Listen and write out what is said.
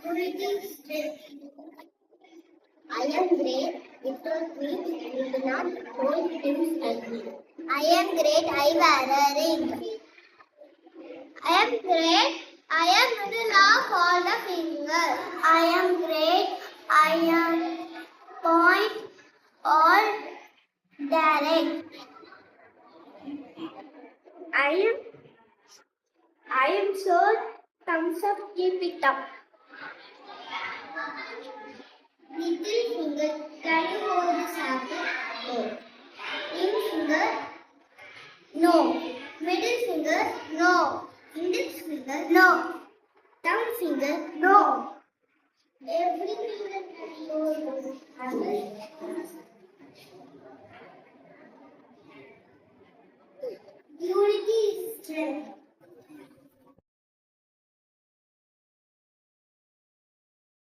Unity is strength. I am great. Without me, you cannot hold things like me. I am great. I wear a ring. I am great. I am middle of all the fingers. I am great. I am point all direct. I am so thumbs up, keep it up. Little finger, can you hold this apple? No. Ring finger? No. Middle finger? No. Index finger? No. Thumb finger? No. Every finger can hold this apple. Unity is strength.